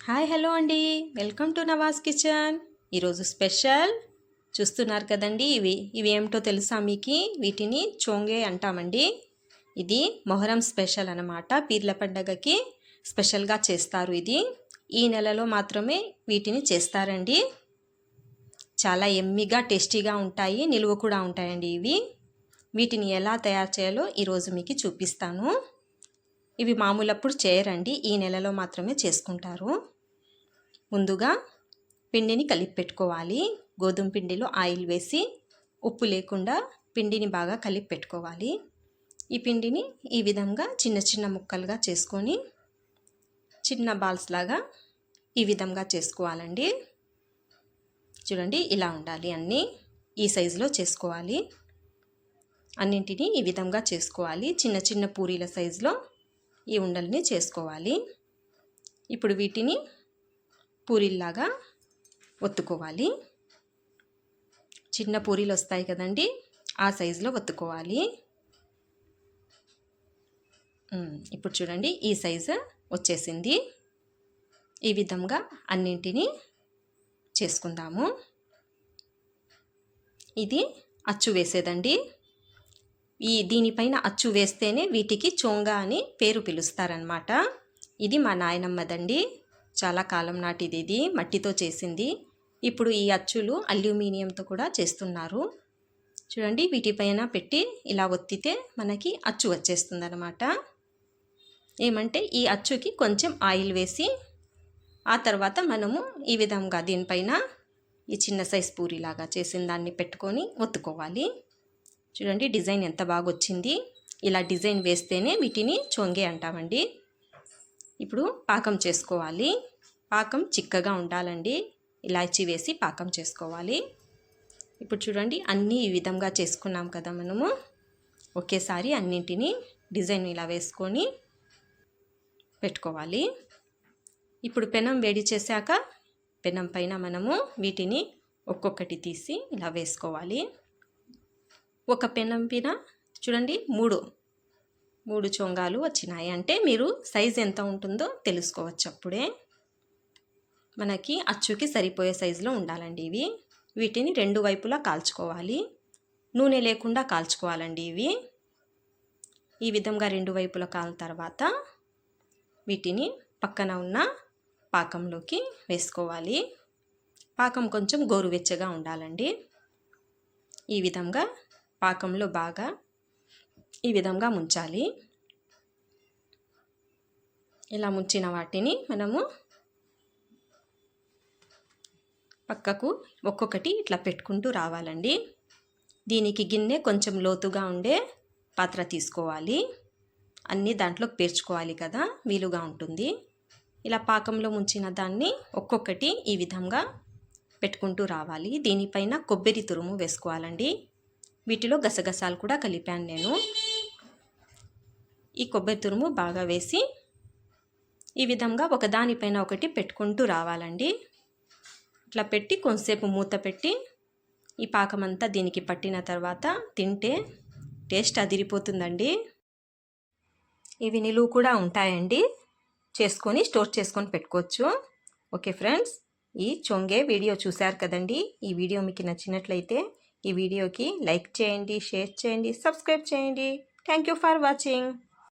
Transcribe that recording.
Hi hello అండి, welcome to Nawaz kitchen. ఈరోజు special చూస్తున్నారు కదండి. ఇవి ఏమిటో తెలుసా మీకు? వీటిని చోంగే అంటామండి. ఇది మొహరం స్పెషల్ అన్నమాట. పీర్ల పండగకి స్పెషల్గా చేస్తారు. ఇది ఈ నెలలో మాత్రమే వీటిని చేస్తారండి. చాలా ఎమ్మిగా టేస్టీగా ఉంటాయి, నిలువ కూడా ఉంటాయండి. వీటిని ఎలా తయారు చేయాలో ఈరోజు మీకు చూపిస్తాను. ఇవి మామూలప్పుడు చేయరండి, ఈ నెలలో మాత్రమే చేసుకుంటారు. ముందుగా పిండిని కలిపి పెట్టుకోవాలి. గోధుమ పిండిలో ఆయిల్ వేసి ఉప్పు లేకుండా పిండిని బాగా కలిపి పెట్టుకోవాలి. ఈ పిండిని ఈ విధంగా చిన్న చిన్న ముక్కలుగా చేసుకొని చిన్న బాల్స్ లాగా ఈ విధంగా చేసుకోవాలండి. చూడండి, ఇలా ఉండాలి. అన్నీ ఈ సైజులో చేసుకోవాలి. అన్నింటినీ ఈ విధంగా చేసుకోవాలి. చిన్న చిన్న పూరీల సైజులో ఈ ఉండల్ని చేసుకోవాలి. ఇప్పుడు వీటిని పూరీల్లాగా ఒత్తుకోవాలి. చిన్న పూరీలు వస్తాయి కదండి, ఆ సైజులో ఒత్తుకోవాలి. ఇప్పుడు చూడండి, ఈ సైజు వచ్చేసింది. ఈ విధంగా అన్నింటినీ చేసుకుందాము. ఇది అచ్చు వేసేదండి. దీనిపైన అచ్చు వేస్తేనే వీటికి చోంగా అని పేరు పిలుస్తారనమాట. ఇది మా నాయనమ్మదండి, చాలా కాలం నాటిది. ఇది మట్టితో చేసింది. ఇప్పుడు ఈ అచ్చులు అల్యూమినియంతో కూడా చేస్తున్నారు. చూడండి, వీటిపైన పెట్టి ఇలా ఒత్తితే మనకి అచ్చు వచ్చేస్తుంది అనమాట. ఏమంటే ఈ అచ్చుకి కొంచెం ఆయిల్ వేసి ఆ తర్వాత మనము ఈ విధంగా దీనిపైన ఈ చిన్న సైజ్ పూరిలాగా చేసిన దాన్ని పెట్టుకొని ఒత్తుకోవాలి. చూడండి, డిజైన్ ఎంత బాగా వచ్చింది. ఇలా డిజైన్ వేస్తేనే వీటిని చోంగే అంటామండి. ఇప్పుడు పాకం చేసుకోవాలి. పాకం చిక్కగా ఉండాలండి. ఇలాచీ వేసి పాకం చేసుకోవాలి. ఇప్పుడు చూడండి, అన్నీ ఈ విధంగా చేసుకున్నాం కదా మనము. ఒకేసారి అన్నింటినీ డిజైన్ ఇలా వేసుకొని పెట్టుకోవాలి. ఇప్పుడు పెనం వేడి చేశాక పెనం పైన మనము వీటిని ఒక్కొక్కటి తీసి ఇలా వేసుకోవాలి. ఒక పెనం పైన చూడండి మూడు చొంగాలు వచ్చినాయి. అంటే మీరు సైజు ఎంత ఉంటుందో తెలుసుకోవచ్చు. అప్పుడే మనకి అచ్చుకి సరిపోయే సైజులో ఉండాలండి. వీటిని రెండు వైపులా కాల్చుకోవాలి. నూనె లేకుండా కాల్చుకోవాలండి. ఈ విధంగా రెండు వైపులా కాలిన తర్వాత వీటిని పక్కన ఉన్న పాకంలోకి వేసుకోవాలి. పాకం కొంచెం గోరువెచ్చగా ఉండాలండి. ఈ విధంగా పాకంలో బాగా ఈ విధంగా ముంచాలి. ఇలా ముంచిన వాటిని మనము పక్కకు ఒక్కొక్కటి ఇట్లా పెట్టుకుంటూ రావాలండి. దీనికి గిన్నె కొంచెం లోతుగా ఉండే పాత్ర తీసుకోవాలి. అన్నీ దాంట్లో పేర్చుకోవాలి కదా, వీలుగా ఉంటుంది. ఇలా పాకంలో ముంచిన దాన్ని ఒక్కొక్కటి ఈ విధంగా పెట్టుకుంటూ రావాలి. దీనిపైన కొబ్బరి తురుము వేసుకోవాలండి. వీటిలో గసగసాలు కూడా కలిపాను నేను. ఈ కొబ్బరి తురుము బాగా వేసి ఈ విధంగా ఒకదానిపైన ఒకటి పెట్టుకుంటూ రావాలండి. ఇట్లా పెట్టి కొంతసేపు మూత పెట్టి ఈ పాకమంతా దీనికి పట్టిన తర్వాత తింటే టేస్ట్ అదిరిపోతుందండి. ఇవి నిలువ కూడా ఉంటాయండి. చేసుకొని స్టోర్ చేసుకొని పెట్టుకోవచ్చు. ఓకే ఫ్రెండ్స్, ఈ చొంగే వీడియో చూశారు కదండి. ఈ వీడియో మీకు నచ్చినట్లయితే ఈ వీడియోకి లైక్ చేయండి, షేర్ చేయండి, సబ్స్క్రైబ్ చేయండి. Thank you for watching.